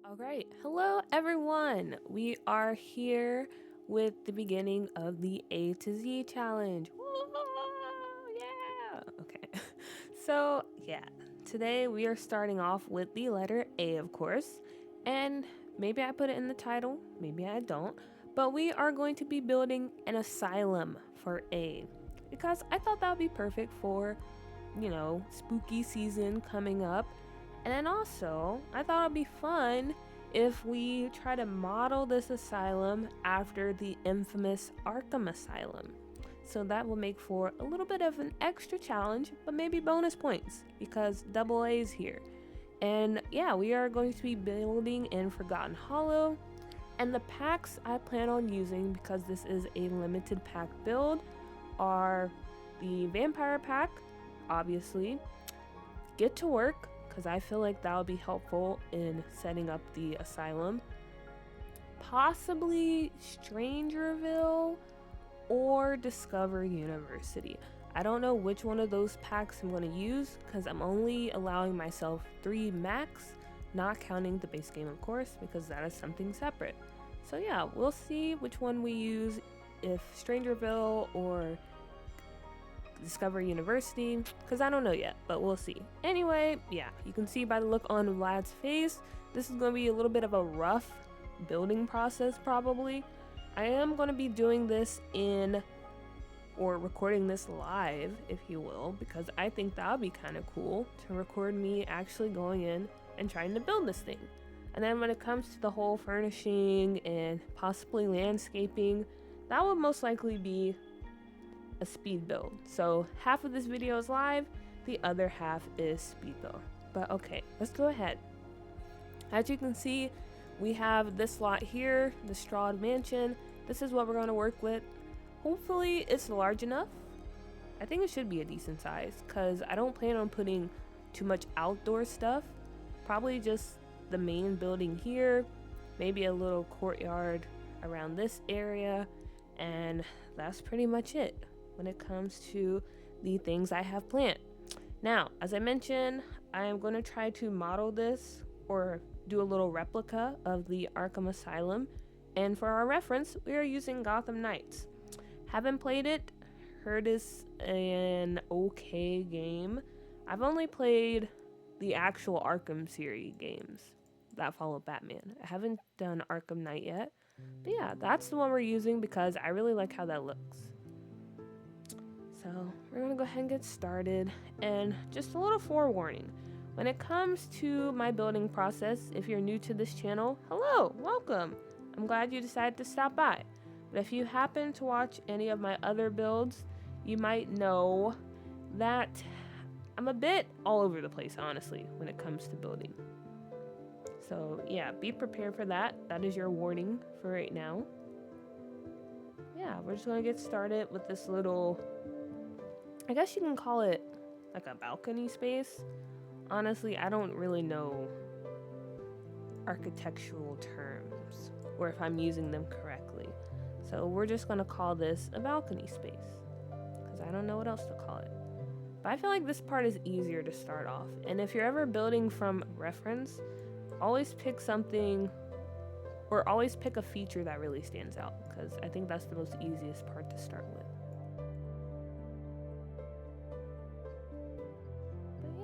All right. Hello, everyone. We are here with the beginning of the A to Z challenge. Woo! Yeah. Okay. So, today we are starting off with the letter A, of course. And maybe I put it in the title, maybe I don't. But we are going to be building an asylum for A because I thought that would be perfect for, spooky season coming up. And then also, I thought it'd be fun if we try to model this asylum after the infamous Arkham Asylum. So that will make for a little bit of an extra challenge, but maybe bonus points because double A's here. And yeah, we are going to be building in Forgotten Hollow. And the packs I plan on using, because this is a limited pack build, are the Vampire Pack, obviously, Get to Work, because I feel like that would be helpful in setting up the asylum. Possibly Strangerville or Discover University. I don't know which one of those packs I'm going to use because I'm only allowing myself 3 max, not counting the base game, of course, because that is something separate. So yeah, we'll see which one we use, if Strangerville or Discover University, because I don't know yet, but we'll see. Anyway, yeah, you can see by the look on Vlad's face, this is going to be a little bit of a rough building process probably. I am going to be doing this or recording this live, if you will, because I think that would be kind of cool to record me actually going in and trying to build this thing. And then when it comes to the whole furnishing and possibly landscaping, that would most likely be a speed build. So half of this video is live, the other half is speed build. But okay, let's go ahead. As you can see, we have this lot here, the Strawed Mansion. This is what we're going to work with. Hopefully it's large enough. I think it should be a decent size because I don't plan on putting too much outdoor stuff. Probably just the main building here, maybe a little courtyard around this area, and that's pretty much it when it comes to the things I have planned. Now, as I mentioned, I am going to try to model this or do a little replica of the Arkham Asylum, and for our reference, we are using Gotham Knights. Haven't played it, heard it's an okay game. I've only played the actual Arkham series games that follow Batman. I haven't done Arkham Knight yet, but yeah, that's the one we're using because I really like how that looks. So we're gonna go ahead and get started. And just a little forewarning, when it comes to my building process, if you're new to this channel, hello, welcome. I'm glad you decided to stop by. But if you happen to watch any of my other builds, you might know that I'm a bit all over the place, honestly, when it comes to building. So yeah, be prepared for that. That is your warning for right now. Yeah, we're just gonna get started with this little, I guess you can call it like a balcony space. Honestly, I don't really know architectural terms or if I'm using them correctly. So we're just gonna call this a balcony space because I don't know what else to call it. But I feel like this part is easier to start off. And if you're ever building from reference, always pick something or always pick a feature that really stands out because I think that's the most easiest part to start with.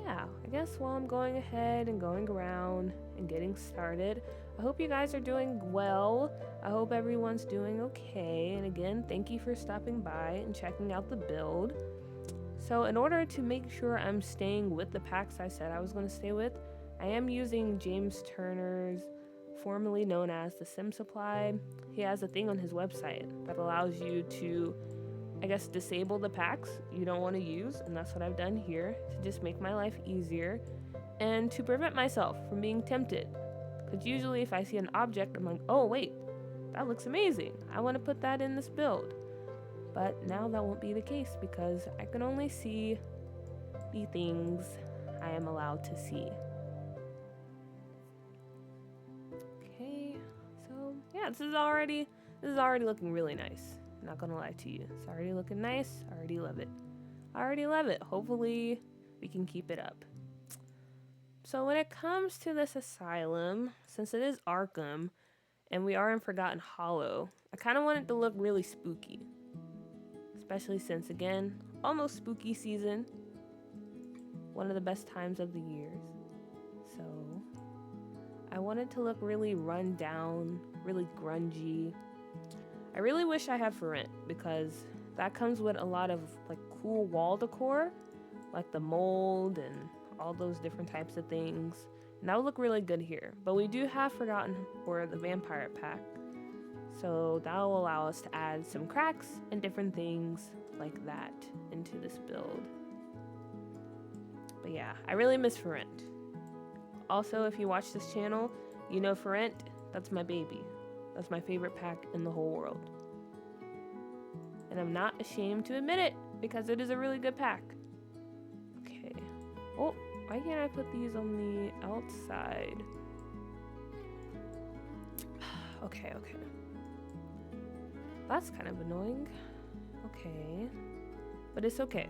Yeah, I guess while I'm going ahead and going around and getting started, I hope you guys are doing well. I hope everyone's doing okay. And again, thank you for stopping by and checking out the build. So in order to make sure I'm staying with the packs I said I was going to stay with, I am using James Turner's, formerly known as the Sim Supply. He has a thing on his website that allows you to, I guess, disable the packs you don't want to use, and that's what I've done here to just make my life easier and to prevent myself from being tempted. Because usually if I see an object, I'm like, oh wait, that looks amazing, I want to put that in this build. But now that won't be the case because I can only see the things I am allowed to see. Okay, so yeah, this is already looking really nice. I'm not gonna lie to you. It's already looking nice. I already love it. Hopefully we can keep it up. So when it comes to this asylum, since it is Arkham and we are in Forgotten Hollow, I kind of want it to look really spooky. Especially since, again, almost spooky season. One of the best times of the years. So I want it to look really run down, really grungy. I really wish I had for rent because that comes with a lot of like cool wall decor, like the mold and all those different types of things. And that would look really good here. But we do have Forgotten or the Vampire Pack. So that will allow us to add some cracks and different things like that into this build. But yeah, I really miss For Rent. Also, if you watch this channel, you know For Rent, that's my baby. That's my favorite pack in the whole world. And I'm not ashamed to admit it because it is a really good pack. Okay. Oh, why can't I put these on the outside? Okay. That's kind of annoying. Okay. But it's okay.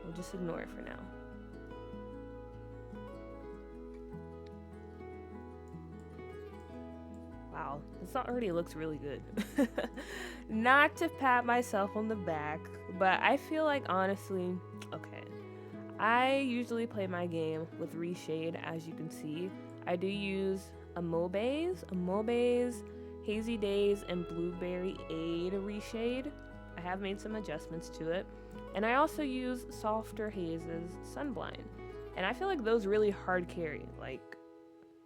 We'll just ignore it for now. Wow, this already looks really good. Not to pat myself on the back, but I feel like honestly, okay. I usually play my game with reshade, as you can see. I do use Amobe's Hazy Days and Blueberry Aid reshade. I have made some adjustments to it. And I also use Softer Hazes Sunblind. And I feel like those really hard carry. Like,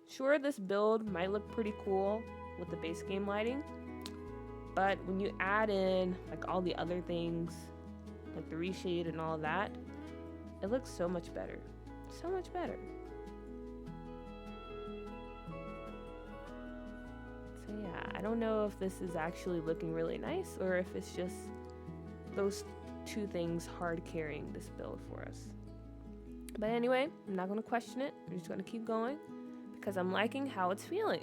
sure, this build might look pretty cool with the base game lighting, but when you add in like all the other things, like the reshade and all that, it looks so much better. So much better. So yeah, I don't know if this is actually looking really nice or if it's just those two things hard carrying this build for us. But anyway, I'm not going to question it. I'm just going to keep going because I'm liking how it's feeling.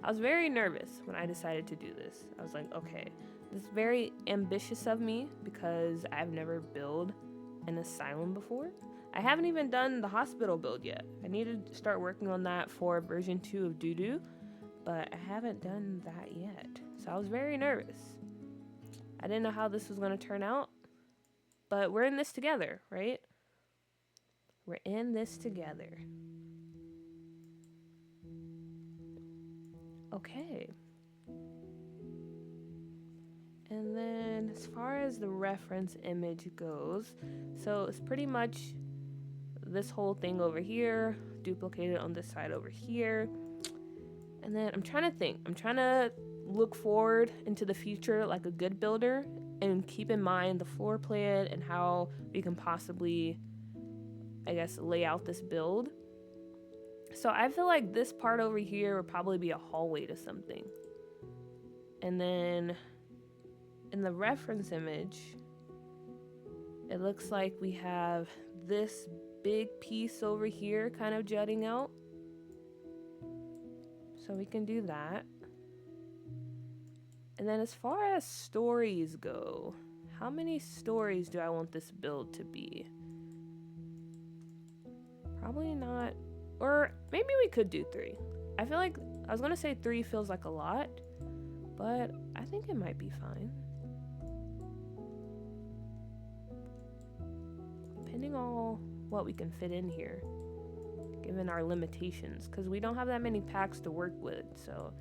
I was very nervous when I decided to do this. I was like, okay, this is very ambitious of me because I've never built an asylum before. I haven't even done the hospital build yet. I need to start working on that for version 2 of Doo-Doo, but I haven't done that yet. So I was very nervous. I didn't know how this was going to turn out, but we're in this together, right? We're in this together. Okay. And then as far as the reference image goes, so it's pretty much this whole thing over here, duplicated on this side over here. And then I'm trying to think. I'm trying to look forward into the future like a good builder and keep in mind the floor plan and how we can possibly, I guess, lay out this build. So I feel like this part over here would probably be a hallway to something. And then in the reference image, it looks like we have this big piece over here kind of jutting out. So we can do that. And then as far as stories go, how many stories do I want this build to be? Probably not. Or maybe we could do 3. I feel like, I was gonna say 3 feels like a lot, but I think it might be fine. Depending on what we can fit in here, given our limitations, because we don't have that many packs to work with, so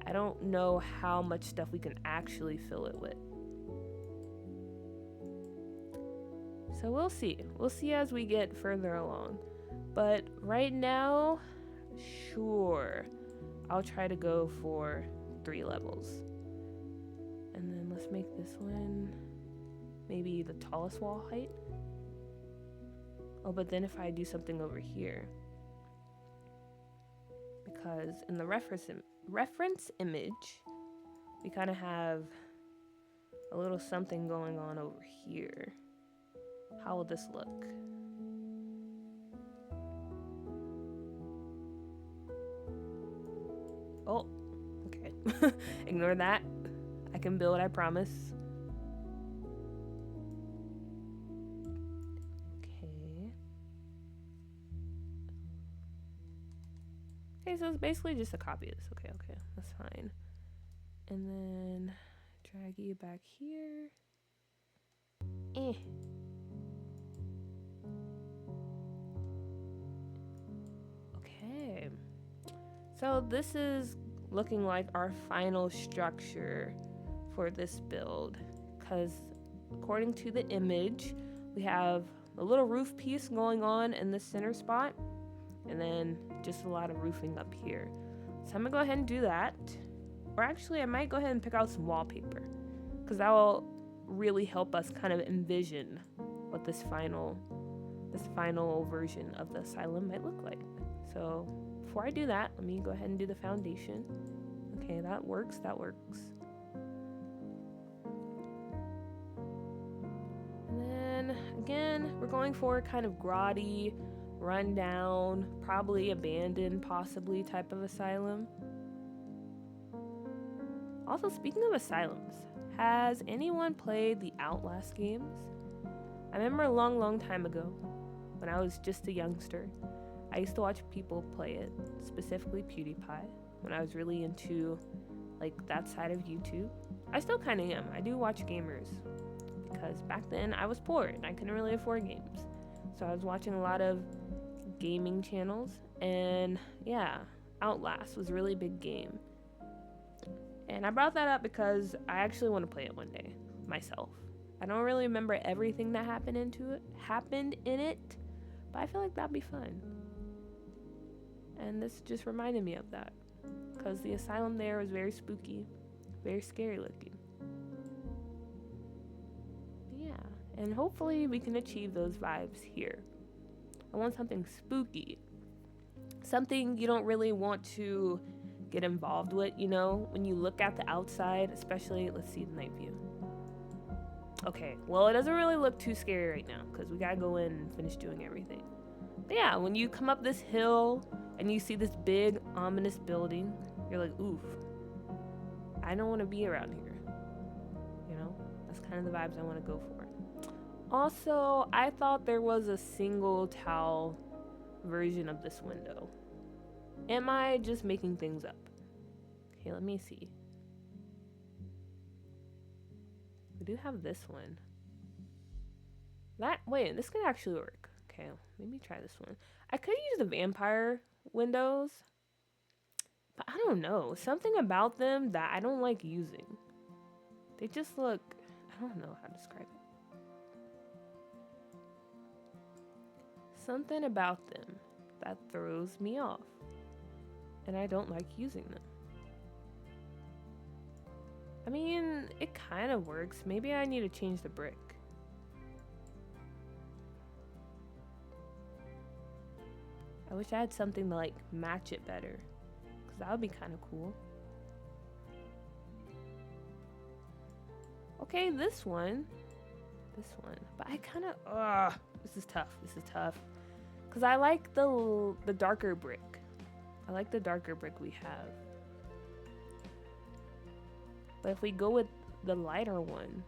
I don't know how much stuff we can actually fill it with. So we'll see. We'll see as we get further along. But right now, sure, I'll try to go for 3 levels. And then let's make this one maybe the tallest wall height. Oh, but then if I do something over here, because in the reference image, we kind of have a little something going on over here. How will this look? Oh, okay. Ignore that. I can build, I promise. Okay. Okay, so it's basically just a copy of this. Okay, that's fine. And then drag you back here. Okay. So this is looking like our final structure for this build, because according to the image, we have a little roof piece going on in the center spot, and then just a lot of roofing up here. So I'm gonna go ahead and do that. Or actually, I might go ahead and pick out some wallpaper, because that will really help us kind of envision what this final version of the asylum might look like. So before I do that, let me go ahead and do the foundation. Okay, that works. And then again, we're going for kind of grotty, rundown, probably abandoned, possibly type of asylum. Also, speaking of asylums, has anyone played the Outlast games? I remember a long time ago, when I was just a youngster, I used to watch people play it, specifically PewDiePie, when I was really into like that side of YouTube. I still kind of am. I do watch gamers, because back then I was poor and I couldn't really afford games. So I was watching a lot of gaming channels, and yeah, Outlast was a really big game. And I brought that up because I actually want to play it one day myself. I don't really remember everything that happened in it, but I feel like that'd be fun. And this just reminded me of that, because the asylum there was very spooky, very scary looking. Yeah, and hopefully we can achieve those vibes here. I want something spooky, something you don't really want to get involved with, you know, when you look at the outside, especially, let's see the night view. Okay, well, it doesn't really look too scary right now, because we gotta go in and finish doing everything. But yeah, when you come up this hill and you see this big, ominous building, you're like, oof, I don't want to be around here. You know, that's kind of the vibes I want to go for. Also, I thought there was a single towel version of this window. Am I just making things up? Okay, let me see. We do have this one. Wait, this could actually work. Okay, let me try this one. I could use the vampire windows, but I don't know. Something about them that I don't like using. They just look, I don't know how to describe it. Something about them that throws me off, and I don't like using them. I mean, it kind of works. Maybe I need to change the brick. I wish I had something to like match it better, because that would be kind of cool. Okay, this one. But I kind of, this is tough. Because I like the darker brick. I like the darker brick we have. But if we go with the lighter one,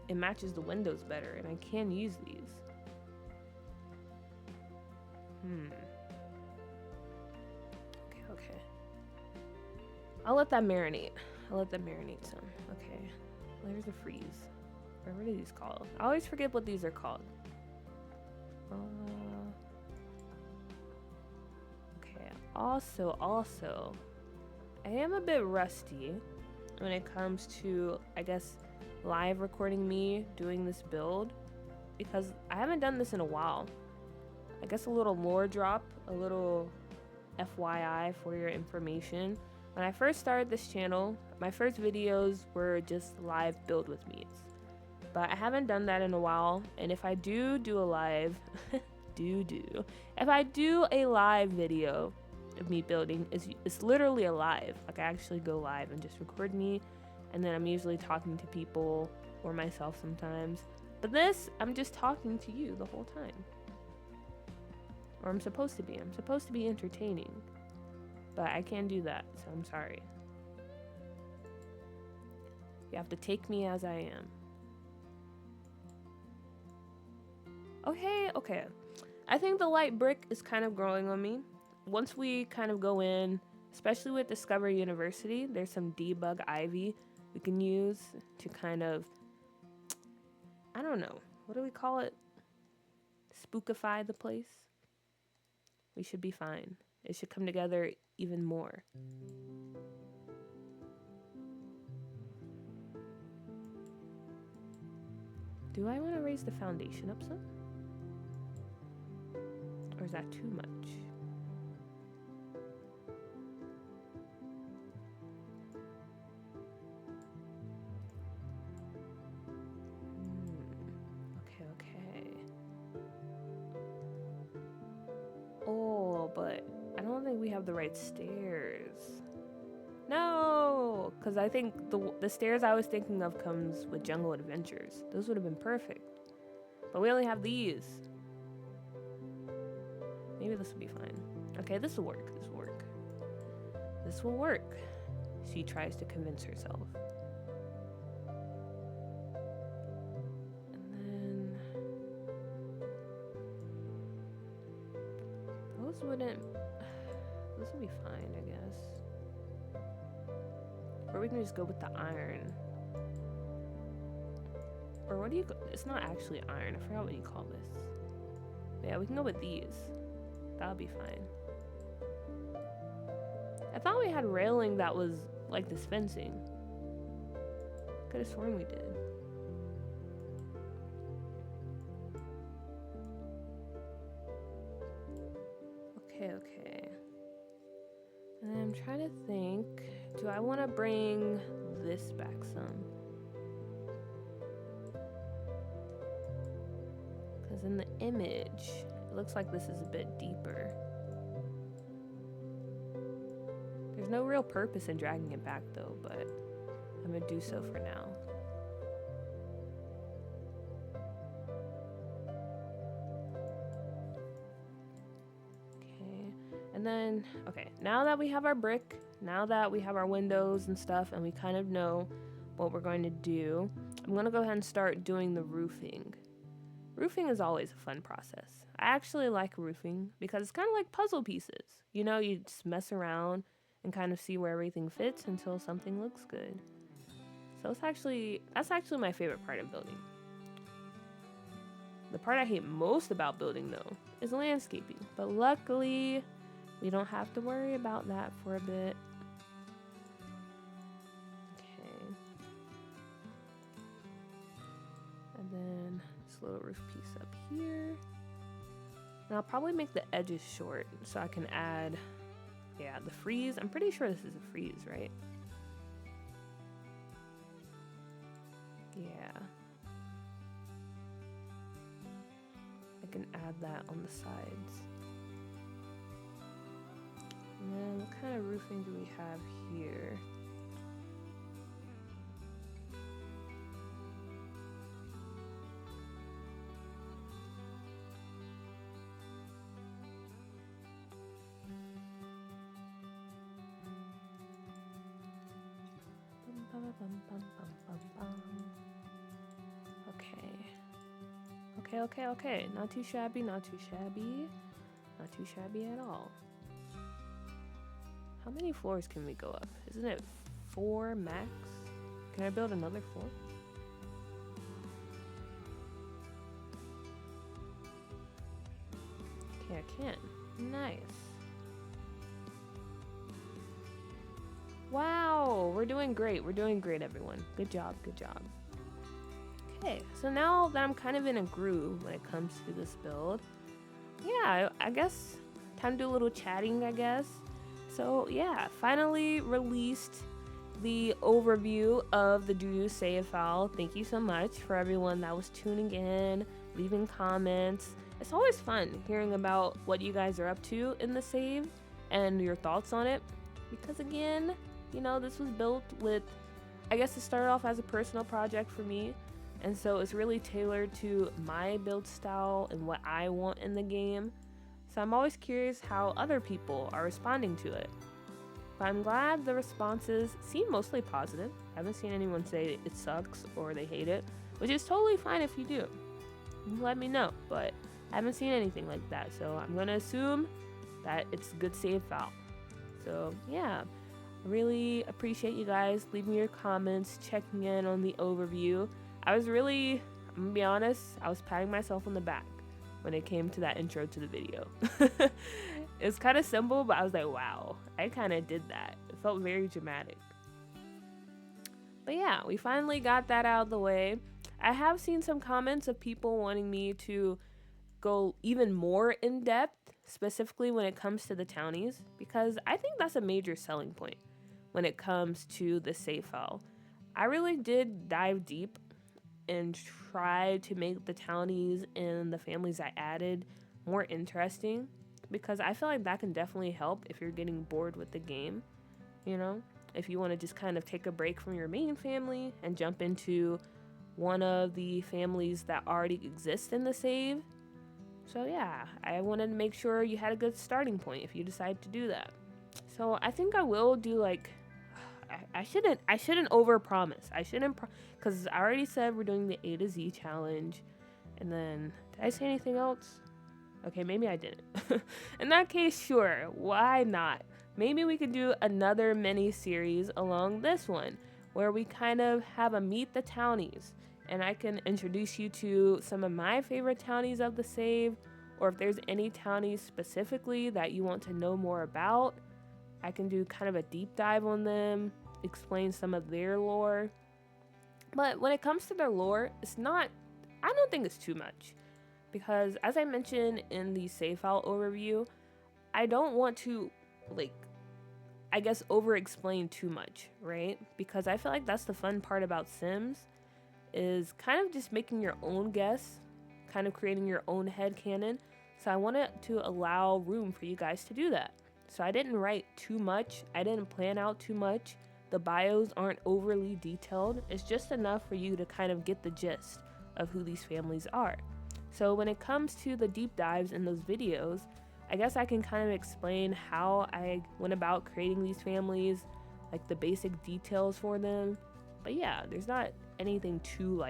it matches the windows better, and I can use these. Okay. I'll let that marinate some. Okay. There's a freeze. What are these called? I always forget what these are called. Okay. Also, I am a bit rusty when it comes to, I guess, live recording me doing this build, because I haven't done this in a while. I guess a little lore drop, a little FYI for your information. When I first started this channel, my first videos were just live build with me's. But I haven't done that in a while, and if I do a live, if I do a live video of me building, it's literally a live. Like, I actually go live and just record me, and then I'm usually talking to people or myself sometimes. But this, I'm just talking to you the whole time. Or I'm supposed to be entertaining, but I can't do that, so I'm sorry. You have to take me as I am. Okay. I think the light brick is kind of growing on me. once we kind of go in, especially with Discover University, there's some debug ivy we can use to kind of, I don't know, what do we call it? Spookify the place. We should be fine. It should come together even more. Do I want to raise the foundation up some? Or is that too much? Okay. Oh, but I don't think we have the right stairs. No, because I think the stairs I was thinking of comes with Jungle Adventures. Those would have been perfect. But we only have these. Maybe this will be fine. Okay, this will work. This will work. She tries to convince herself. And then those would be fine, I guess. Or we can just go with the iron. Or what do you it's not actually iron. I forgot what you call this. But yeah, we can go with these. That'll be fine. I thought we had railing that was like this fencing. Could have sworn we did. Okay. And I'm trying to think, do I want to bring this back some? Because in the image, it looks like this is a bit deeper. There's no real purpose in dragging it back though, but I'm gonna do so for now. Okay, and then, okay, now that we have our brick, now that we have our windows and stuff, and we kind of know what we're going to do, I'm gonna go ahead and start doing the roofing. Roofing is always a fun process. I actually like roofing because it's kind of like puzzle pieces. You know, you just mess around and kind of see where everything fits until something looks good. So that's actually my favorite part of building. The part I hate most about building though is landscaping, but luckily we don't have to worry about that for a bit. Okay. And then this little roof piece up here. And I'll probably make the edges short so I can add, yeah, the frieze. I'm pretty sure this is a frieze, right? Yeah. I can add that on the sides. And then what kind of roofing do we have here? Okay. Not too shabby at all. How many floors can we go up? Isn't it 4 max? Can I build another 4? Okay, I can. Nice. Wow, we're doing great, everyone. Good job. Okay, so now that I'm kind of in a groove when it comes to this build, yeah, I guess time to do a little chatting, I guess. So yeah, finally released the overview of the doo-doo save file. Thank you so much for everyone that was tuning in, leaving comments. It's always fun hearing about what you guys are up to in the save and your thoughts on it. Because again, you know, this was built with, I guess it started off as a personal project for me. And so it's really tailored to my build style and what I want in the game. So I'm always curious how other people are responding to it. But I'm glad the responses seem mostly positive. I haven't seen anyone say it sucks or they hate it, which is totally fine if you do. Let me know, but I haven't seen anything like that. So I'm gonna assume that it's a good save file. So yeah, I really appreciate you guys leaving your comments, checking in on the overview. I'm gonna be honest, I was patting myself on the back when it came to that intro to the video. It's kind of simple, but I was like, wow, I kind of did that. It felt very dramatic. But yeah, we finally got that out of the way. I have seen some comments of people wanting me to go even more in depth, specifically when it comes to the townies, because I think that's a major selling point when it comes to the save file. I really did dive deep and try to make the townies and the families I added more interesting, because I feel like that can definitely help if you're getting bored with the game, you know? If you want to just kind of take a break from your main family and jump into one of the families that already exist in the save. So yeah, I wanted to make sure you had a good starting point if you decide to do that. So I think I will do like I shouldn't overpromise. I shouldn't because I already said we're doing the A to Z challenge. And then did I say anything else? Okay, maybe I didn't. In that case, sure, why not? Maybe we could do another mini series along this one where we kind of have a meet the townies, and I can introduce you to some of my favorite townies of the save, or if there's any townies specifically that you want to know more about, I can do kind of a deep dive on them, explain some of their lore. But when it comes to their lore, I don't think it's too much. Because as I mentioned in the save file overview, I don't want to, over explain too much, right? Because I feel like that's the fun part about Sims, is kind of just making your own guess, kind of creating your own headcanon. So I wanted to allow room for you guys to do that. So I didn't write too much, I didn't plan out too much. The bios aren't overly detailed. It's just enough for you to kind of get the gist of who these families are. So when it comes to the deep dives in those videos, I guess I can kind of explain how I went about creating these families, like the basic details for them. But yeah, there's not anything too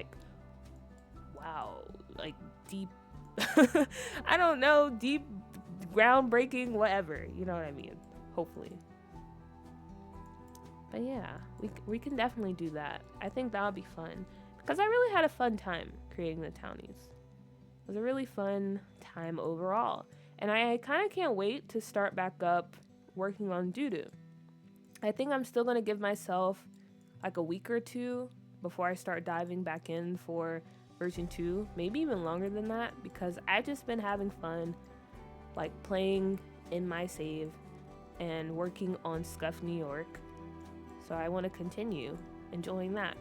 deep, I don't know, deep, groundbreaking, whatever, you know what I mean, hopefully. But yeah, we can definitely do that. I think that would be fun, because I really had a fun time creating the townies. It was a really fun time overall. And I kind of can't wait to start back up working on Doo-Doo. I think I'm still going to give myself like a week or two before I start diving back in for version 2. Maybe even longer than that, because I've just been having fun like playing in my save and working on Scuff New York. So I want to continue enjoying that.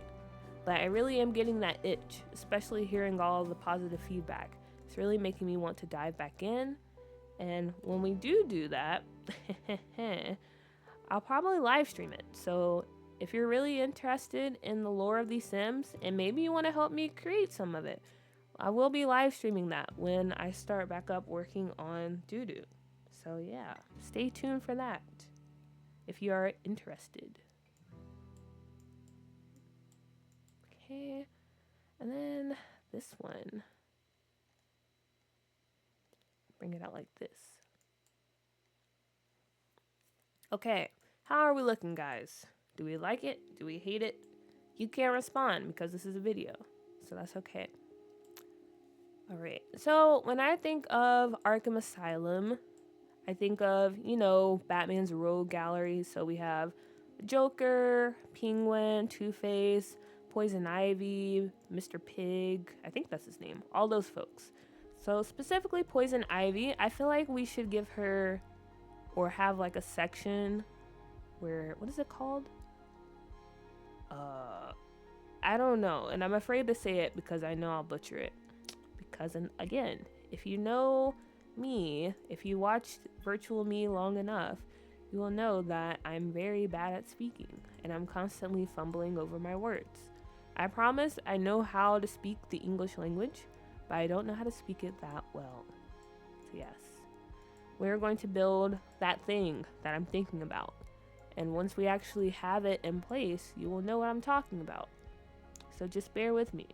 But I really am getting that itch, especially hearing all of the positive feedback. It's really making me want to dive back in. And when we do that, I'll probably live stream it. So if you're really interested in the lore of these Sims, and maybe you want to help me create some of it, I will be live streaming that when I start back up working on Doo-Doo. So yeah, stay tuned for that if you are interested. Okay, and then this one. Bring it out like this. Okay, how are we looking, guys? Do we like it? Do we hate it? You can't respond because this is a video, so that's okay. Alright, so when I think of Arkham Asylum, I think of, Batman's rogue gallery. So we have Joker, Penguin, Two-Face, Poison Ivy, Mr. Pig, I think that's his name, all those folks. So specifically Poison Ivy, I feel like we should give her, or have like a section where, what is it called? I don't know, and I'm afraid to say it because I know I'll butcher it. Because, and again, if you know me, if you watched Virtual Me long enough, you will know that I'm very bad at speaking, and I'm constantly fumbling over my words. I promise I know how to speak the English language, but I don't know how to speak it that well. So yes, we're going to build that thing that I'm thinking about. And once we actually have it in place, you will know what I'm talking about. So just bear with me.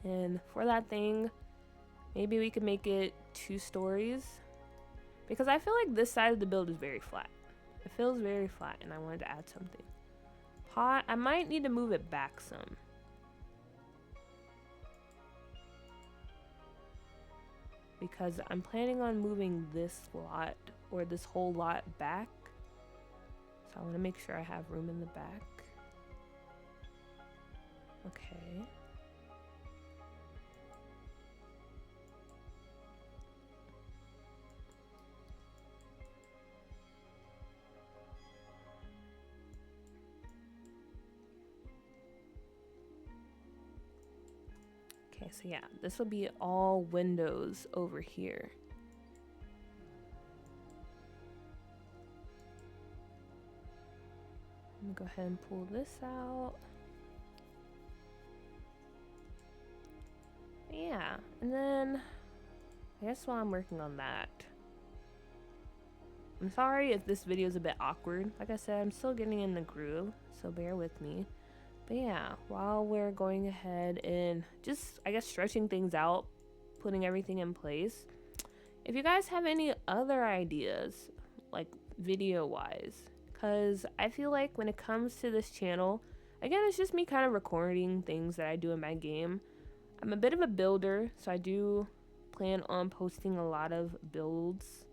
And for that thing, maybe we could make it 2 stories. because I feel like this side of the build is very flat. It feels very flat, and I wanted to add something. Pot, I might need to move it back some. Because I'm planning on moving this lot, or this whole lot, back. So I want to make sure I have room in the back. Okay. Okay, so yeah, this will be all windows over here. I'm gonna go ahead and pull this out. Yeah, and then I guess while I'm working on that, I'm sorry if this video is a bit awkward. Like I said, I'm still getting in the groove, so bear with me. But yeah, while we're going ahead and just, I guess, stretching things out, putting everything in place, if you guys have any other ideas, like video-wise, because I feel like when it comes to this channel, again, it's just me kind of recording things that I do in my game. I'm a bit of a builder, so I do plan on posting a lot of builds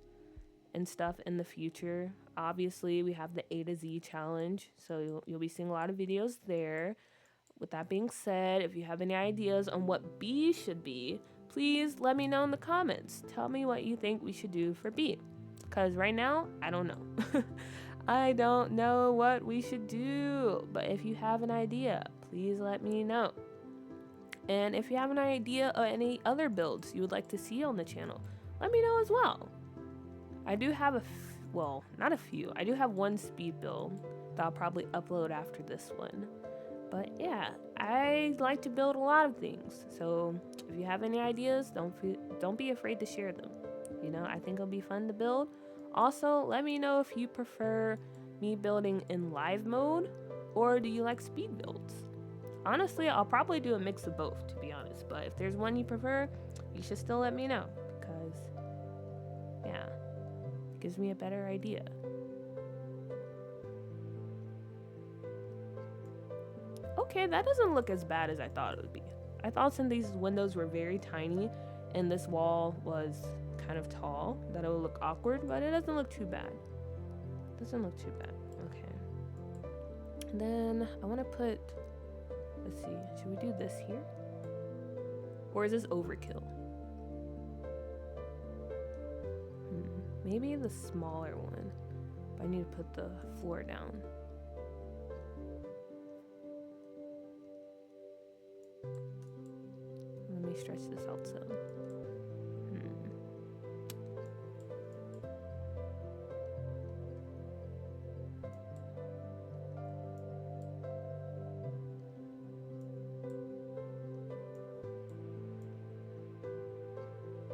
and stuff in the future. Obviously, we have the A to Z challenge, so you'll be seeing a lot of videos there. With that being said, if you have any ideas on what B should be, please let me know in the comments. Tell me what you think we should do for B, because right now, I don't know. I don't know what we should do, but if you have an idea, please let me know. And if you have an idea of any other builds you would like to see on the channel, let me know as well. I do have well, not a few. I do have one speed build that I'll probably upload after this one. But yeah, I like to build a lot of things. So if you have any ideas, don't be afraid to share them. You know, I think it'll be fun to build. Also, let me know if you prefer me building in live mode, or do you like speed builds? Honestly, I'll probably do a mix of both, to be honest. But if there's one you prefer, you should still let me know, because yeah, it gives me a better idea. Okay, that doesn't look as bad as I thought it would be. I thought since these windows were very tiny and this wall was kind of tall, that it would look awkward, but it doesn't look too bad. Doesn't look too bad. Okay. And then I want to put, let's see, should we do this here? Or is this overkill? Maybe the smaller one, but I need to put the floor down. Let me stretch this out some.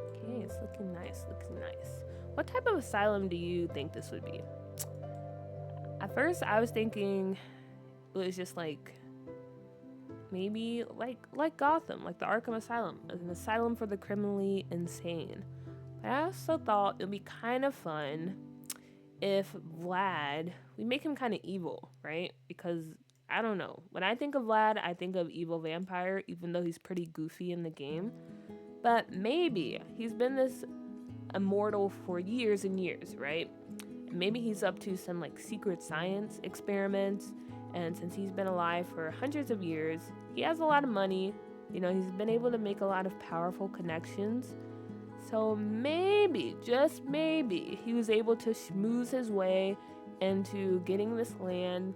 Okay, it's looking nice, looking nice. What type of asylum do you think this would be? At first, I was thinking it was just like maybe like Gotham, like the Arkham Asylum, an asylum for the criminally insane. But I also thought it would be kind of fun if Vlad, we make him kind of evil, right? Because I don't know, when I think of Vlad, I think of evil vampire, even though he's pretty goofy in the game. But maybe he's been this immortal for years and years, right? Maybe he's up to some like secret science experiments, and since he's been alive for hundreds of years, he has a lot of money. You know, he's been able to make a lot of powerful connections. So maybe, just maybe, he was able to schmooze his way into getting this land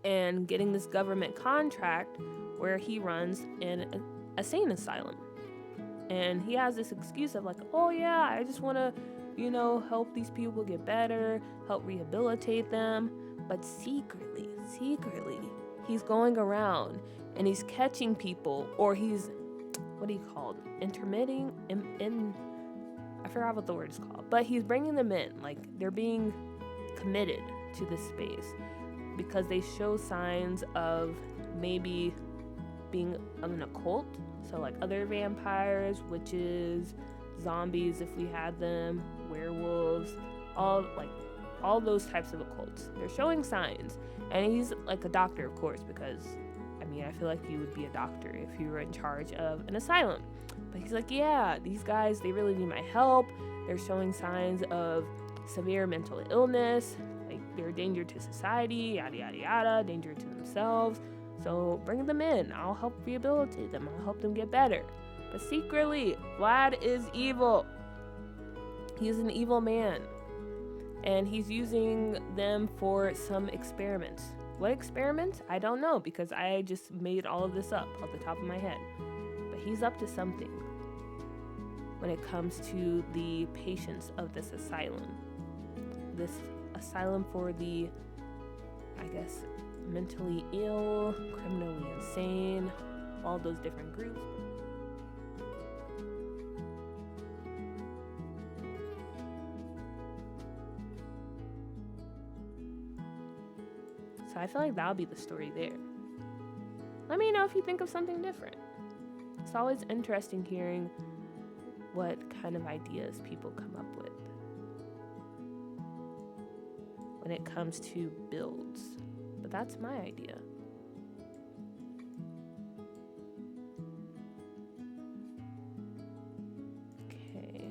and getting this government contract where he runs an insane asylum. And he has this excuse of like, oh yeah, I just want to, you know, help these people get better, help rehabilitate them. But secretly, he's going around and he's catching people, or he's, what do you call it? Intermitting? I forgot what the word is called. But he's bringing them in, like they're being committed to this space because they show signs of maybe being an occult. So like other vampires, witches, zombies if we had them, werewolves, all those types of occults. They're showing signs. And he's like a doctor, of course, because I mean, I feel like you would be a doctor if you were in charge of an asylum. But he's like, yeah, these guys, they really need my help. They're showing signs of severe mental illness, like they're a danger to society, yada yada yada, danger to themselves. So bring them in. I'll help rehabilitate them. I'll help them get better. But secretly, Vlad is evil. He's an evil man. And he's using them for some experiments. What experiments? I don't know, because I just made all of this up off the top of my head. But he's up to something when it comes to the patients of this asylum. This asylum for the, I guess, mentally ill, criminally insane, all those different groups. So I feel like that'll be the story there. Let me know if you think of something different. It's always interesting hearing what kind of ideas people come up with when it comes to builds. But that's my idea. Okay.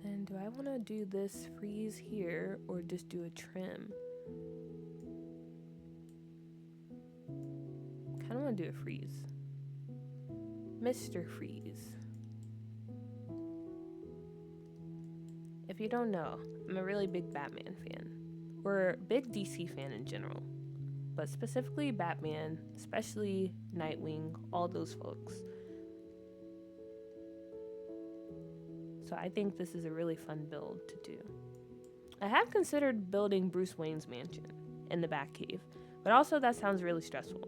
Then do I want to do this freeze here or just do a trim? Kind of want to do a freeze. Mr. Freeze. If you don't know, I'm a really big Batman fan, or a big DC fan in general, but specifically Batman, especially Nightwing, all those folks. So I think this is a really fun build to do. I have considered building Bruce Wayne's mansion in the Batcave, but also that sounds really stressful.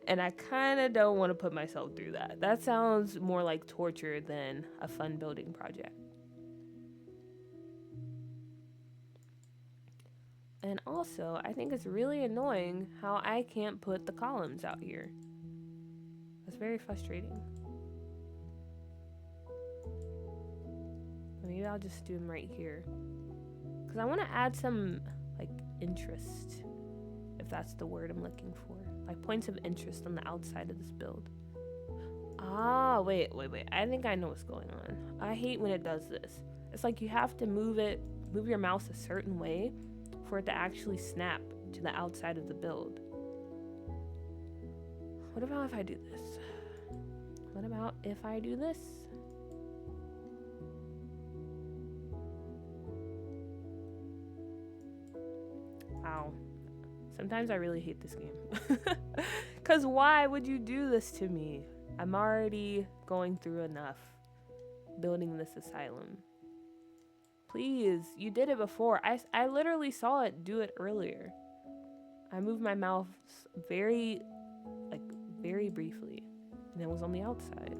And I kind of don't want to put myself through that. That sounds more like torture than a fun building project. And also, I think it's really annoying how I can't put the columns out here. That's very frustrating. Maybe I'll just do them right here. Because I want to add some, like, interest, if that's the word I'm looking for. Like, points of interest on the outside of this build. Ah, wait. I think I know what's going on. I hate when it does this. It's like you have to move your mouse a certain way for it to actually snap to the outside of the build. What about if I do this? What about if I do this? Wow. Sometimes I really hate this game. Because why would you do this to me? I'm already going through enough building this asylum. Please, you did it before. I literally saw it do it earlier. I moved my mouse very briefly, and it was on the outside.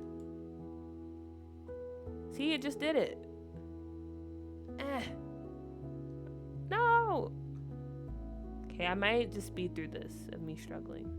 See, it just did it. No! Okay, I might just speed through this of me struggling.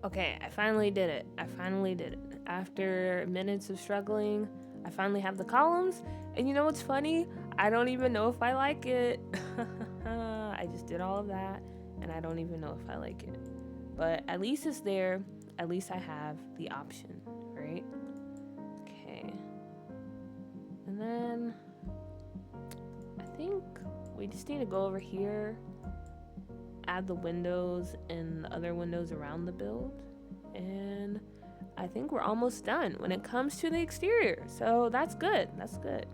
Okay, I finally did it. After minutes of struggling, I finally have the columns. And you know what's funny? I don't even know if I like it. I just did all of that, and I don't even know if I like it. But at least it's there. At least I have the option, right? Okay. And then think we just need to go over here, add the windows and the other windows around the build, and I think we're almost done when it comes to the exterior. So that's good. That's good.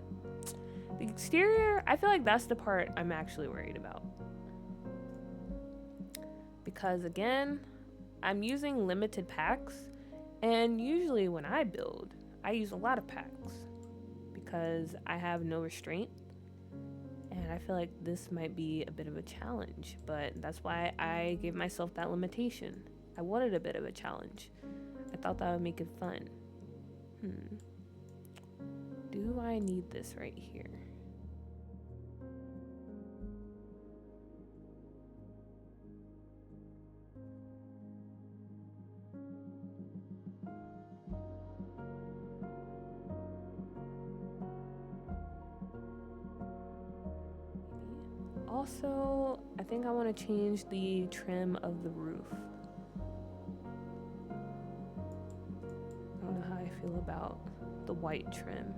The exterior, I feel like that's the part I'm actually worried about. Because again, I'm using limited packs, and usually when I build, I use a lot of packs because I have no restraint. And I feel like this might be a bit of a challenge, but that's why I gave myself that limitation. I wanted a bit of a challenge. I thought that would make it fun. Do I need this right here? Also, I think I want to change the trim of the roof. I don't know how I feel about the white trim.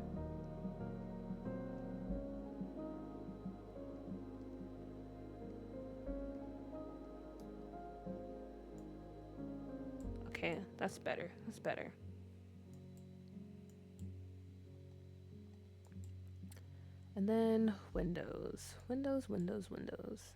Okay, that's better. That's better. And then windows. Windows, windows, windows.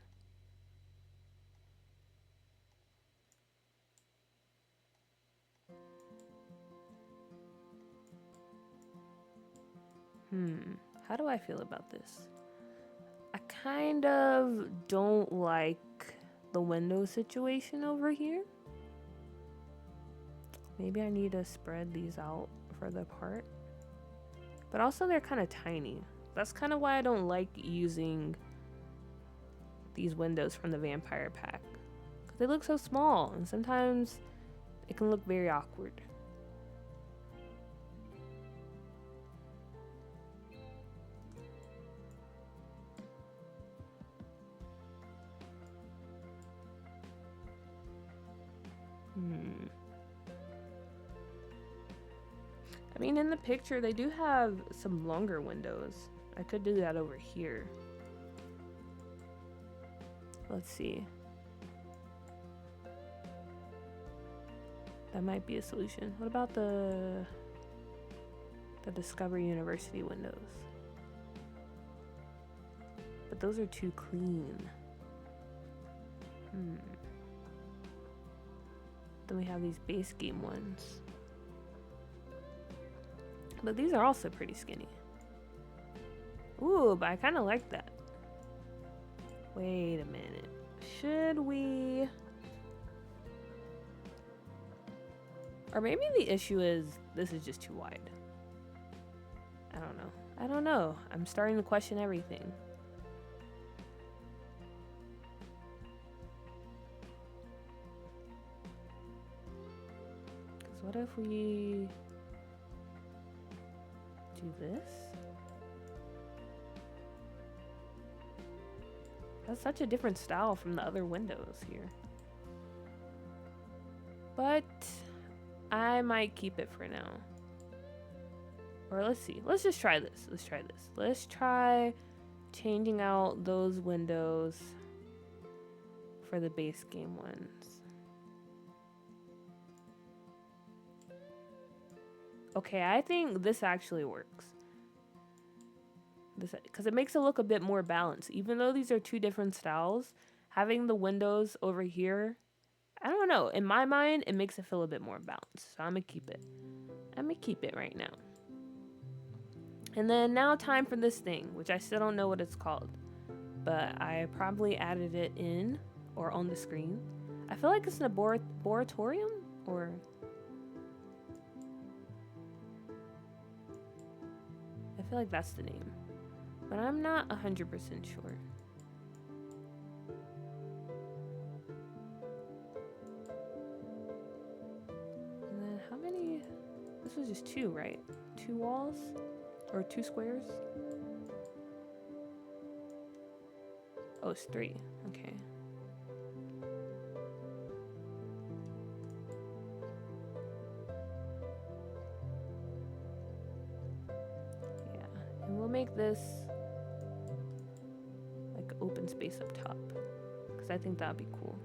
How do I feel about this? I kind of don't like the window situation over here. Maybe I need to spread these out further apart. But also they're kind of tiny. That's kind of why I don't like using these windows from the vampire pack. Because they look so small and sometimes it can look very awkward. I mean, in the picture, they do have some longer windows. I could do that over here. Let's see. That might be a solution. What about the Discovery University windows? But those are too clean. Then we have these base game ones. But these are also pretty skinny. Ooh, but I kind of like that. Wait a minute. Should we... Or maybe the issue is this is just too wide. I don't know. I don't know. I'm starting to question everything. Because what if we do this? That's such a different style from the other windows here. But I might keep it for now. Or let's see. Let's just try this. Let's try this. Let's try changing out those windows for the base game ones. Okay, I think this actually works. Because it makes it look a bit more balanced. Even though these are two different styles, having the windows over here, I don't know. In my mind, it makes it feel a bit more balanced. So I'm going to keep it. I'm going to keep it right now. And then now time for this thing, which I still don't know what it's called. But I probably added it in or on the screen. I feel like it's an laboratorium or... I feel like that's the name. But I'm not 100% sure. And then how many? This was just two, right? 2 walls? Or 2 squares? Oh, it's 3. Okay. Yeah. And we'll make this space up top, because I think that'd be cool.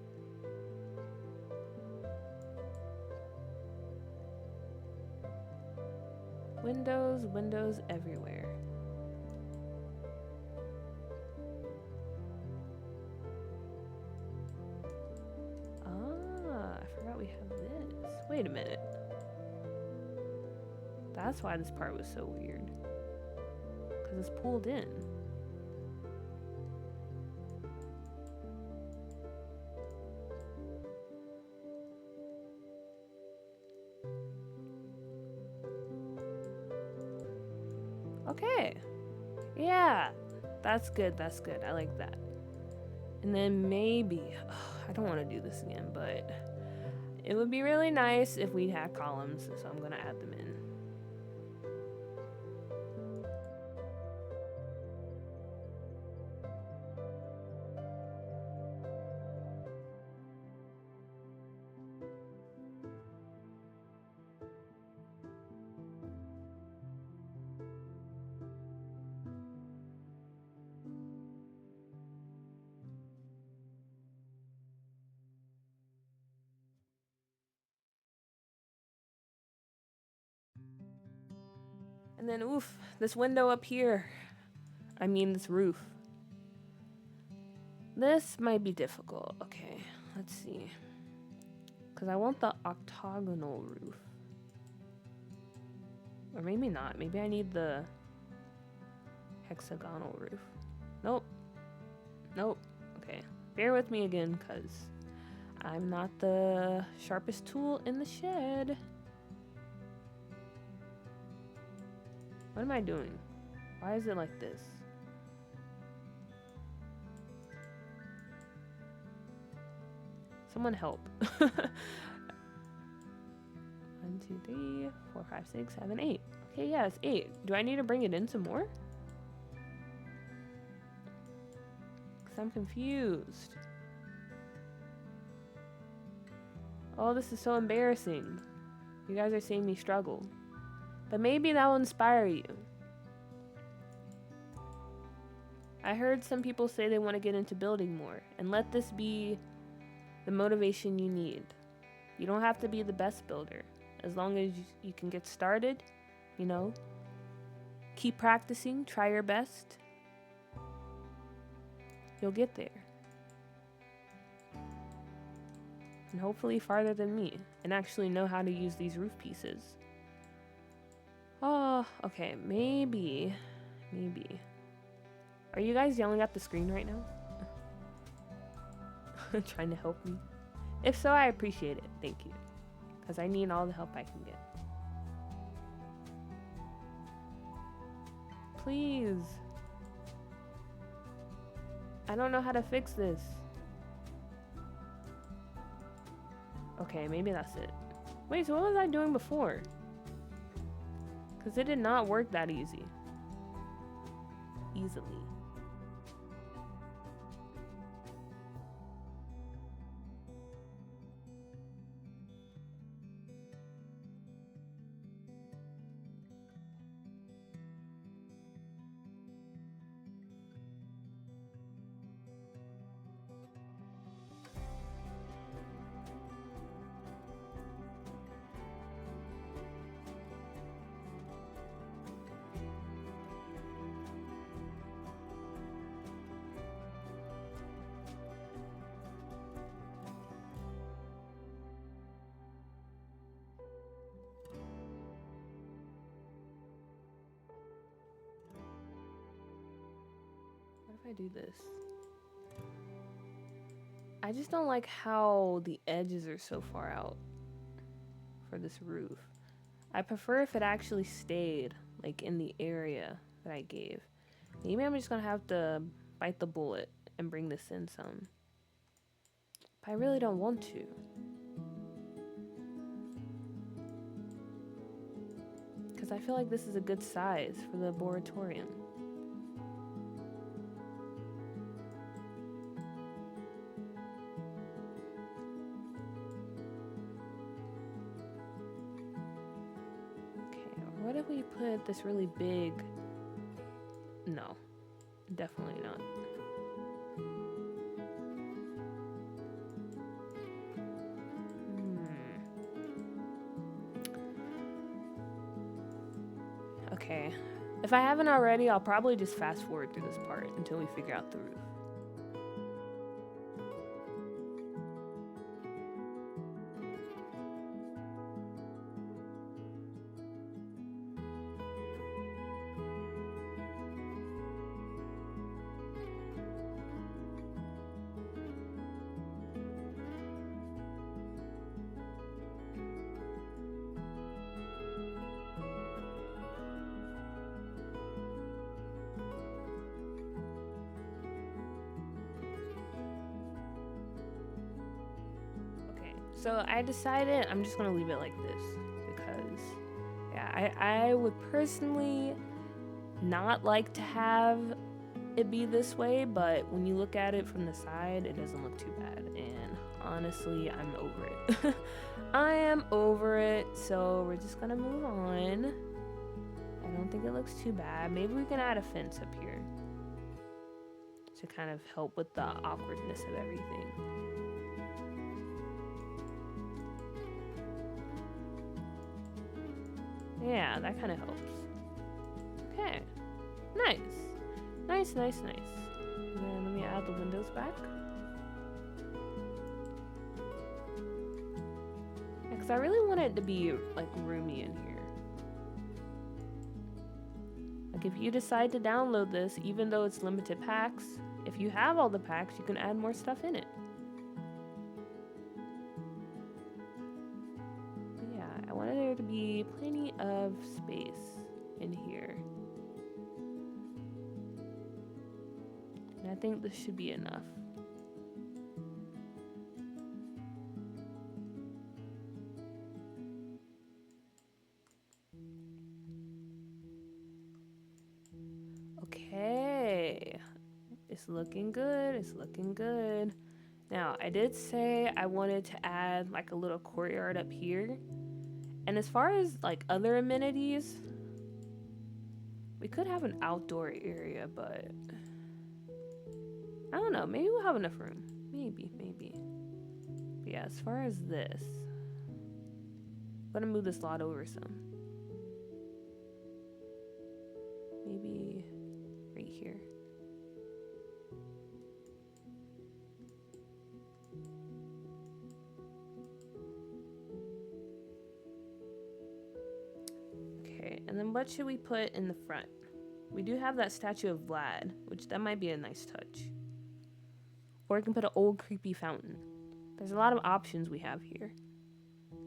Windows everywhere. Ah, I forgot we have this. Wait a minute. That's why this part was so weird. Because it's pulled in. Okay. Yeah. That's good. That's good. I like that. And then maybe, I don't want to do this again, but it would be really nice if we had columns, so I'm going to add them in. And then, oof, this window up here. I mean, this roof. This might be difficult. Okay, let's see. Because I want the octagonal roof. Or maybe not. Maybe I need the hexagonal roof. Nope. Nope. Okay. Bear with me again, because I'm not the sharpest tool in the shed. What am I doing? Why is it like this? Someone help. 1, 2, 3, 4, 5, 6, 7, 8. Okay, yeah, it's 8. Do I need to bring it in some more? Because I'm confused. Oh, this is so embarrassing. You guys are seeing me struggle. But maybe that will inspire you. I heard some people say they want to get into building more, and let this be the motivation you need. You don't have to be the best builder. As long as you can get started, you know, keep practicing, try your best, you'll get there. And hopefully farther than me, and actually know how to use these roof pieces. Oh, okay, maybe. Are you guys yelling at the screen right now? Trying to help me? If so, I appreciate it. Thank you. Because I need all the help I can get. Please. I don't know how to fix this. Okay, maybe that's it. Wait, so what was I doing before? Because it did not work that easily. What if I do this? I just don't like how the edges are so far out for this roof. I prefer if it actually stayed like in the area that I gave. Maybe I'm just gonna have to bite the bullet and bring this in some. But I really don't want to. Because I feel like this is a good size for the laboratorium. What if we put this really big? No, definitely not. Okay. If I haven't already, I'll probably just fast forward through this part until we figure out the roof. So I decided I'm just gonna leave it like this because, yeah, I would personally not like to have it be this way, but when you look at it from the side, it doesn't look too bad. And honestly, I'm over it. I am over it, so we're just gonna move on. I don't think it looks too bad. Maybe we can add a fence up here to kind of help with the awkwardness of everything. Yeah, that kind of helps. Okay. Nice. Nice. And then let me add the windows back. Because I really want it to be like roomy in here. Like if you decide to download this, even though it's limited packs, if you have all the packs, you can add more stuff in it. I wanted there to be plenty of space in here. And I think this should be enough. Okay. It's looking good. Now, I did say I wanted to add like a little courtyard up here. And as far as like other amenities, we could have an outdoor area, but I don't know. Maybe we'll have enough room. Maybe. But yeah, as far as this, I'm gonna move this lot over some. Maybe right here. And then what should we put in the front? We do have that statue of Vlad, which that might be a nice touch. Or we can put an old creepy fountain. There's a lot of options we have here.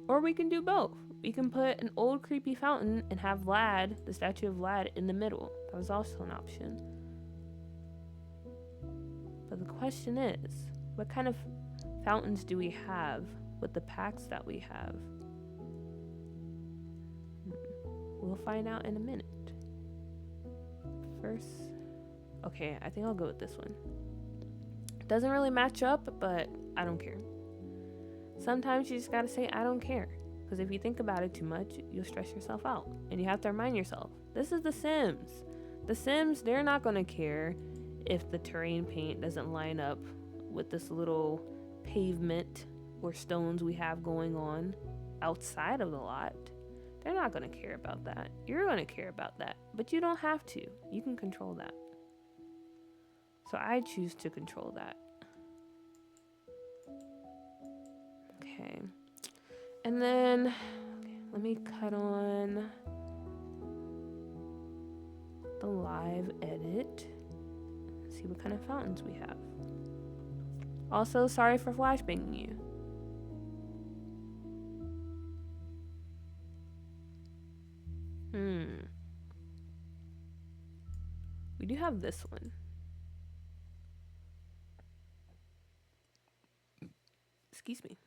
Or we can do both. We can put an old creepy fountain and have Vlad, the statue of Vlad, in the middle. That was also an option. But the question is, what kind of fountains do we have with the packs that we have? We'll find out in a minute. First, okay, I think I'll go with this one. It doesn't really match up, but I don't care. Sometimes you just gotta say, I don't care. Because if you think about it too much, you'll stress yourself out. And you have to remind yourself, this is The Sims. The Sims, they're not gonna care if the terrain paint doesn't line up with this little pavement or stones we have going on outside of the lot. They're not going to care about that. You're going to care about that. But you don't have to. You can control that. So I choose to control that. Okay. And then, let me cut on the live edit. See what kind of fountains we have. Also, sorry for flashbanging you. We do have this one. Excuse me.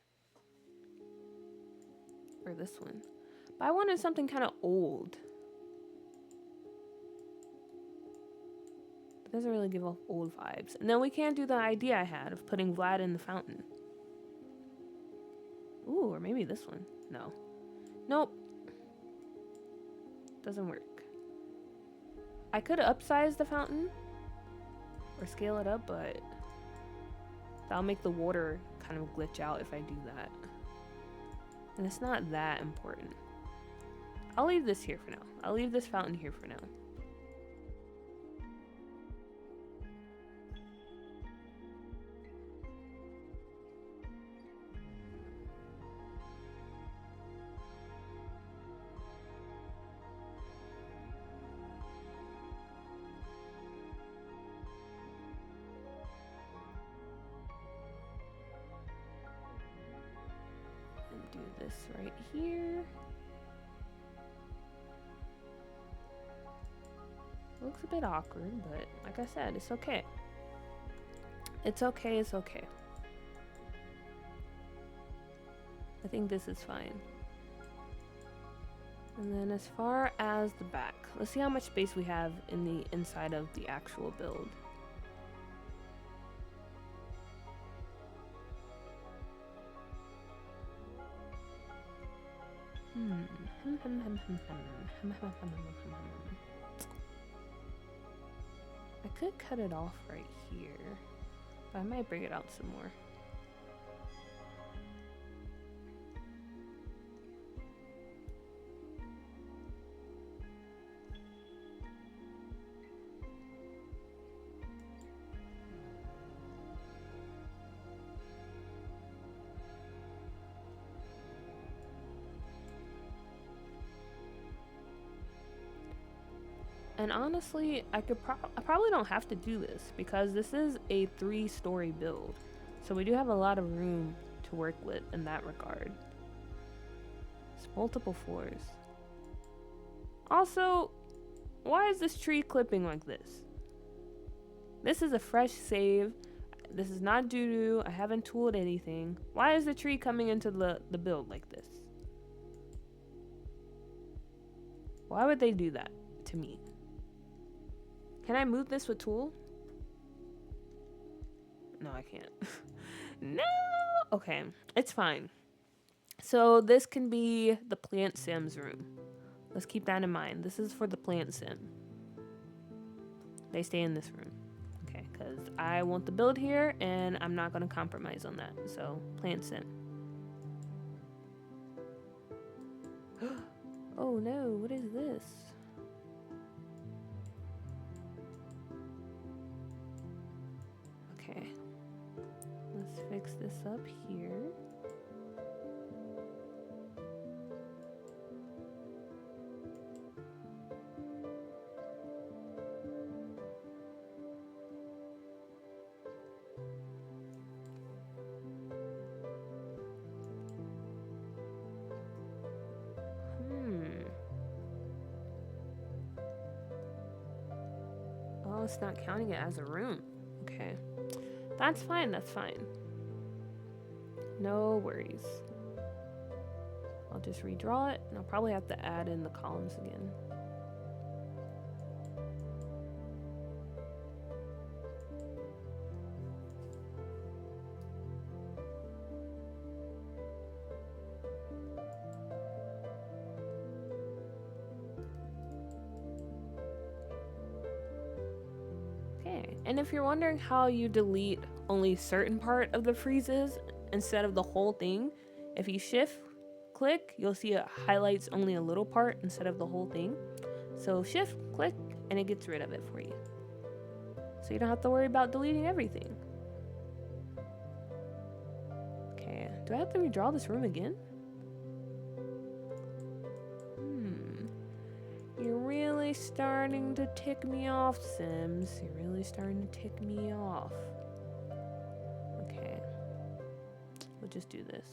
Or this one. But I wanted something kind of old. It doesn't really give off old vibes. And then we can't do the idea I had of putting Vlad in the fountain. Ooh, or maybe this one. No. Nope. Doesn't work. I could upsize the fountain or scale it up, but that'll make the water kind of glitch out if I do that. And it's not that important. I'll leave this here for now. I'll leave this fountain here for now. And do this right here. Looks a bit awkward, but like I said, it's okay. It's okay, it's okay. I think this is fine. And then as far as the back, let's see how much space we have in the inside of the actual build. I could cut it off right here, but I might bring it out some more. And honestly, I probably don't have to do this because this is a 3-story build. So we do have a lot of room to work with in that regard. It's multiple floors. Also, why is this tree clipping like this? This is a fresh save. This is not doo-doo. I haven't tooled anything. Why is the tree coming into the build like this? Why would they do that to me? Can I move this with tool? No, I can't. No! Okay, it's fine. So this can be the plant sim's room. Let's keep that in mind. This is for the plant sim. They stay in this room. Okay, because I want the build here and I'm not going to compromise on that. So, plant sim. Oh no, what is this? Okay, let's fix this up here. Oh, it's not counting it as a room. Okay. That's fine, that's fine. No worries. I'll just redraw it, and I'll probably have to add in the columns again. Okay, and if you're wondering how you delete only certain part of the freezes instead of the whole thing, if you shift click, you'll see it highlights only a little part instead of the whole thing. So shift click and it gets rid of it for you. So you don't have to worry about deleting everything. Okay, do I have to redraw this room again? You're really starting to tick me off, Sims. You're really starting to tick me off. Okay. We'll just do this.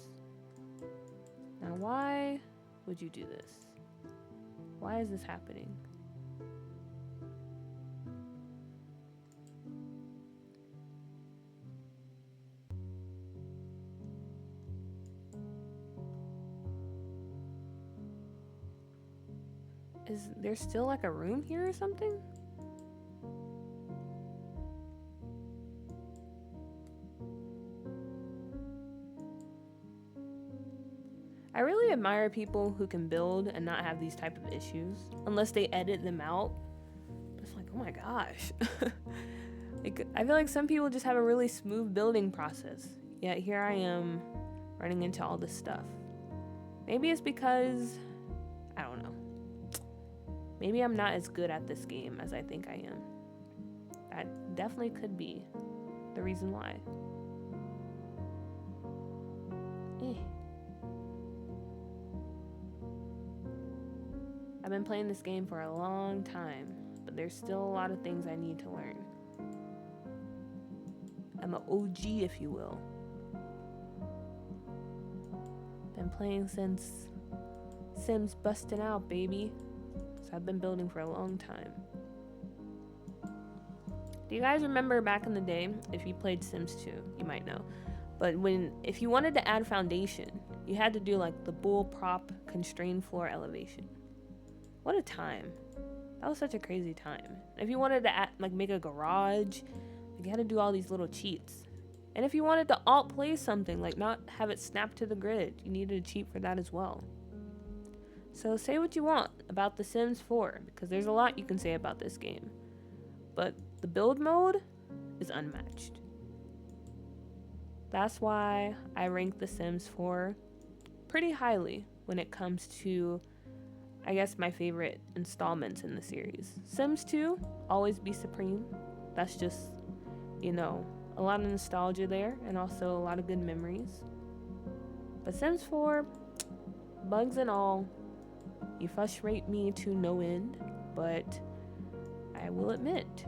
Now, why would you do this? Why is this happening? Is there still like a room here or something? I really admire people who can build and not have these type of issues, unless they edit them out. It's like, oh my gosh. Like, I feel like some people just have a really smooth building process, yet here I am running into all this stuff. Maybe it's because, I don't know. Maybe I'm not as good at this game as I think I am. That definitely could be the reason why. I've been playing this game for a long time, but there's still a lot of things I need to learn. I'm an OG, if you will. Been playing since Sims busting out, baby. So I've been building for a long time. Do you guys remember back in the day, if you played Sims 2, you might know, but if you wanted to add foundation, you had to do like the bull prop constrained floor elevation. What a time. That was such a crazy time. If you wanted to make a garage, you had to do all these little cheats. And if you wanted to alt place something, like not have it snap to the grid, you needed a cheat for that as well. So say what you want about The Sims 4, because there's a lot you can say about this game. But the build mode is unmatched. That's why I rank The Sims 4 pretty highly when it comes to, I guess, my favorite installments in the series. Sims 2, always be supreme. That's just, a lot of nostalgia there and also a lot of good memories. But Sims 4, bugs and all, you frustrate me to no end, but I will admit,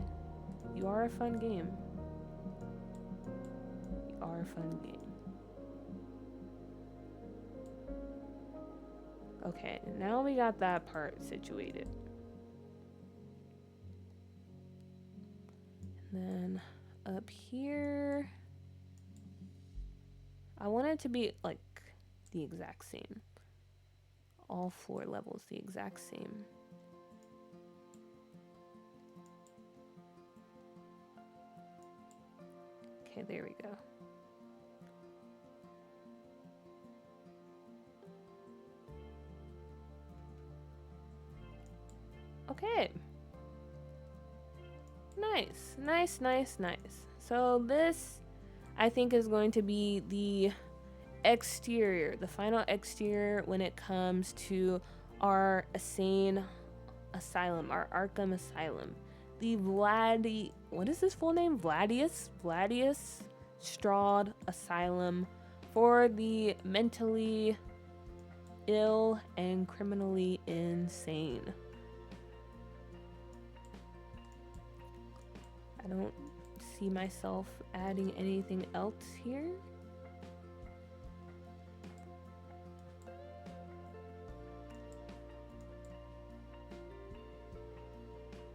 you are a fun game. You are a fun game. Okay, now we got that part situated. And then up here, I want it to be like the exact same. All floor levels the exact same. Okay, there we go. Okay. Nice. So this, I think, is going to be the exterior, the final exterior when it comes to our Asylum, our Arkham Asylum. The what is his full name? Vladius Strahd Asylum for the mentally ill and criminally insane. I don't see myself adding anything else here.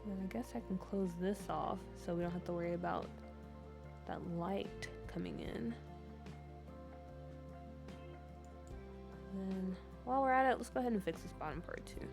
And I guess I can close this off so we don't have to worry about that light coming in. And then while we're at it, let's go ahead and fix this bottom part too.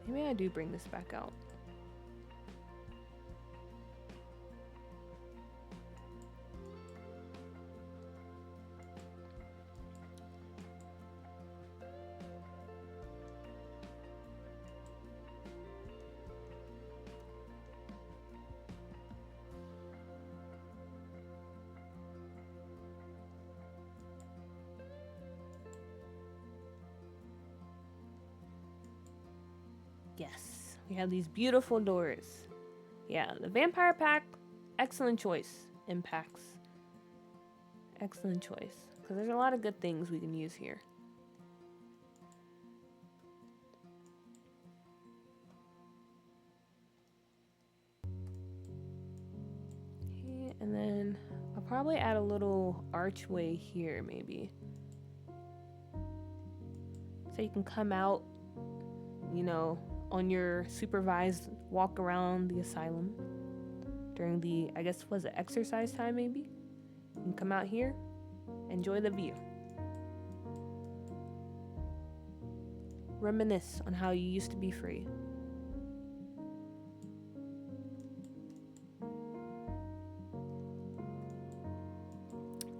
Maybe I do bring this back out. Yes, we have these beautiful doors. Yeah, the vampire pack, excellent choice. Impacts, excellent choice. Because there's a lot of good things we can use here. Okay, and then I'll probably add a little archway here, maybe. So you can come out, on your supervised walk around the asylum during the, I guess, was it exercise time maybe? You can come out here, enjoy the view. Reminisce on how you used to be free.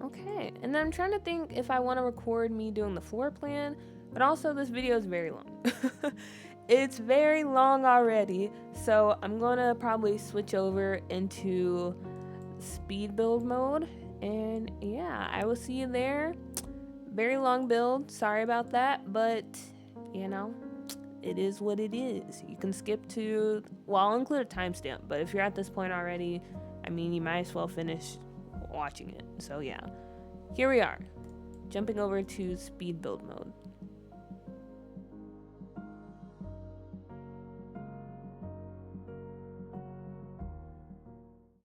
Okay, and then I'm trying to think if I want to record me doing the floor plan, but also this video is very long. It's very long already, so I'm gonna probably switch over into speed build mode, and yeah, I will see you there. Very long build, sorry about that, but you know, it is what it is. You can skip to, well, I'll include a timestamp, but if you're at this point already, I mean, you might as well finish watching it. So yeah, here we are, jumping over to speed build mode.